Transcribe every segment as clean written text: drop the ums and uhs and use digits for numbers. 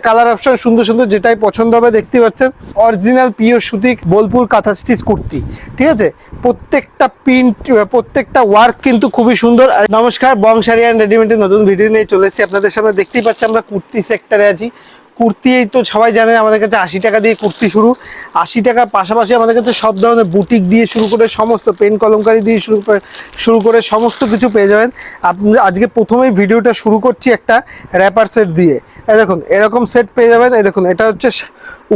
Colour option সুন্দর সুন্দর যেটাই পছন্দ হবে দেখতে পাচ্ছেন। অরিজিনাল পিওর সুতি বোলপুর কাঁথা স্টিচ কুর্তি, ঠিক আছে। প্রত্যেকটা প্রিন্ট প্রত্যেকটা ওয়ার্ক কিন্তু খুবই সুন্দর। নমস্কার, বং শাড়ি অ্যান্ড রেডিমেডের নতুন ভিডিও নিয়ে চলে এসেছি আপনাদের সামনে। দেখতেই পাচ্ছি আমরা কুর্তি সেক্টরে আছি। কুর্তি তো সবাই জানে আমাদের কাছে 80 টাকা দিয়ে কুর্তি শুরু। 80 টাকার পাশাপাশি আমাদের কাছে সব ধরনের বুটিক দিয়ে শুরু করে সমস্ত পেন কলমকারি দিয়ে শুরু করে সমস্ত কিছু পেয়ে যাবেন। আপনি আজকে প্রথমেই ভিডিওটা শুরু করছি একটা র্যাপার সেট দিয়ে। এই দেখুন এরকম সেট পেয়ে যাবেন। এই দেখুন এটা হচ্ছে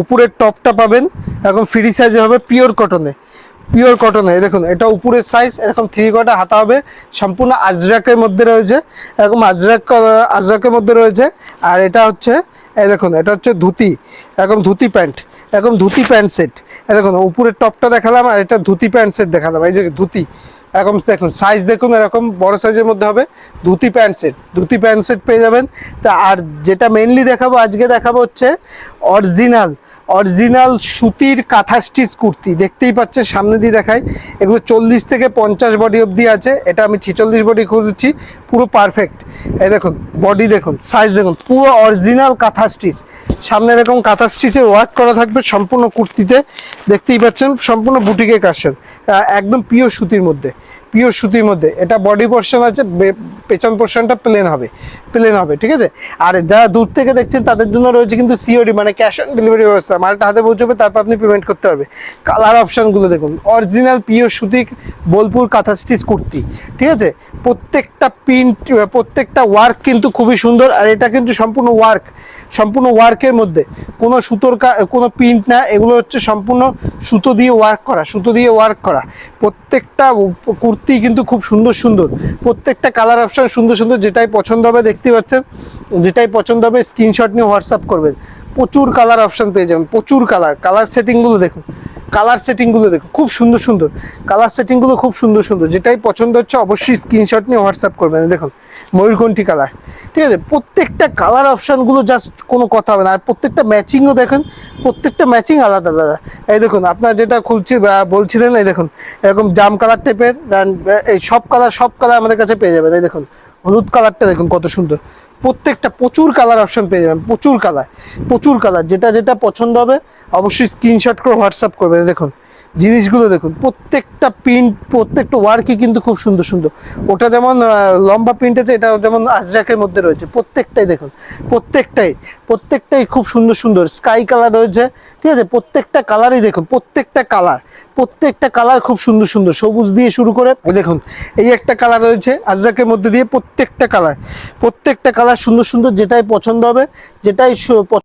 উপরের টপটা পাবেন এরকম ফ্রি সাইজে হবে, পিওর কটনে। দেখুন এটা উপরের সাইজ এরকম 3/4 হাতা হবে, সম্পূর্ণ আজরাকের মধ্যে রয়েছে, এরকম আজরাকের মধ্যে রয়েছে। আর এটা হচ্ছে এই দেখুন এটা হচ্ছে ধুতি, এরকম ধুতি প্যান্ট সেট। এই দেখুন উপরের টপটা দেখালাম আর এটা ধুতি প্যান্ট সেট দেখালাম। এই যে ধুতি এরকম দেখুন সাইজ দেখুন এরকম বড় সাইজের মধ্যে হবে, ধুতি প্যান্ট সেট পেয়ে যাবেন। তা আর যেটা মেনলি আজকে দেখাবো হচ্ছে অরিজিনাল সুতির কাঁথা স্টিচ কুর্তি। দেখতেই পাচ্ছেন সামনে দিয়ে দেখায়, এগুলো 40 থেকে 50 বডি অবধি আছে। এটা আমি 46 বডি করেছি, পুরো পারফেক্ট। এই দেখুন বডি দেখুন, সাইজ দেখুন, পুরো অরিজিনাল কাঁথা স্টিচ। সামনে এরকম কাঁথা স্টিচের ওয়ার্ক করা থাকবে সম্পূর্ণ কুর্তিতে। দেখতেই পাচ্ছেন সম্পূর্ণ বুটিকের কাশন, একদম পিওর সুতির মধ্যে। এটা বডি পোর্শন আছে, পেছন পোর্শনটা প্লেন হবে, ঠিক আছে। আর যারা দূর থেকে দেখছেন তাদের জন্য রয়েছে কিন্তু সিওডি মানে ক্যাশ অন ডেলিভারি ব্যবস্থা। মালটা হাতে পৌঁছবে, তারপর আপনি পেমেন্ট করতে হবে। কালার অপশানগুলো দেখুন, অরিজিনাল পিওর সুতি বোলপুর কাঁথা স্টিচ কুর্তি, ঠিক আছে। প্রত্যেকটা প্রিন্ট প্রত্যেকটা ওয়ার্ক কিন্তু খুবই সুন্দর। আর এটা কিন্তু সম্পূর্ণ ওয়ার্কের মধ্যে, কোনো সুতোর কোনো প্রিন্ট না, এগুলো হচ্ছে সম্পূর্ণ সুতো দিয়ে ওয়ার্ক করা। প্রত্যেকটা কুর্তি কিন্তু খুব সুন্দর, প্রত্যেকটা কালার অপশন সুন্দর যেটাই পছন্দ হবে দেখতে পাচ্ছেন, যেটাই পছন্দ হবে স্ক্রিনশট নিয়ে হোয়াটসঅ্যাপ করবেন। প্রচুর কালার অপশন পেয়ে যাবেন, প্রচুর কালার সেটিংগুলো দেখুন, খুব সুন্দর কালার সেটিংগুলো, খুব সুন্দর। যেটাই পছন্দ হচ্ছে অবশ্যই স্ক্রিনশট নিয়ে হোয়াটসঅ্যাপ করবেন। দেখুন ময়ূরকণ্ঠী কালার, ঠিক আছে। প্রত্যেকটা কালার অপশানগুলো জাস্ট কোনো কথা হবে না। আর প্রত্যেকটা ম্যাচিংও দেখুন, প্রত্যেকটা ম্যাচিং আলাদা। এই দেখুন আপনার যেটা বলছিলেন, এই দেখুন এরকম জাম কালার টাইপের, এই সব কালার আমাদের কাছে পেয়ে যাবেন। এই দেখুন হলুদ কালারটা দেখুন কত সুন্দর। প্রত্যেকটা প্রচুর কালার অপশন পেয়ে যাবেন, প্রচুর কালার। যেটা পছন্দ হবে অবশ্যই স্ক্রিনশট করে হোয়াটসঅ্যাপ করবেন। দেখুন জিনিসগুলো দেখুন, প্রত্যেকটা প্রিন্ট প্রত্যেকটা ওয়ার্কই কিন্তু খুব সুন্দর। ওটা যেমন লম্বা প্রিন্ট আছে, এটা যেমন আজরাকের মধ্যে রয়েছে। প্রত্যেকটাই দেখুন, প্রত্যেকটাই খুব সুন্দর। স্কাই কালার রয়েছে, ঠিক আছে। প্রত্যেকটা কালারই দেখুন, প্রত্যেকটা কালার খুব সুন্দর। সবুজ দিয়ে শুরু করে দেখুন এই একটা কালার রয়েছে আজরাকের মধ্যে দিয়ে। প্রত্যেকটা কালার সুন্দর। যেটাই পছন্দ হবে, যেটাই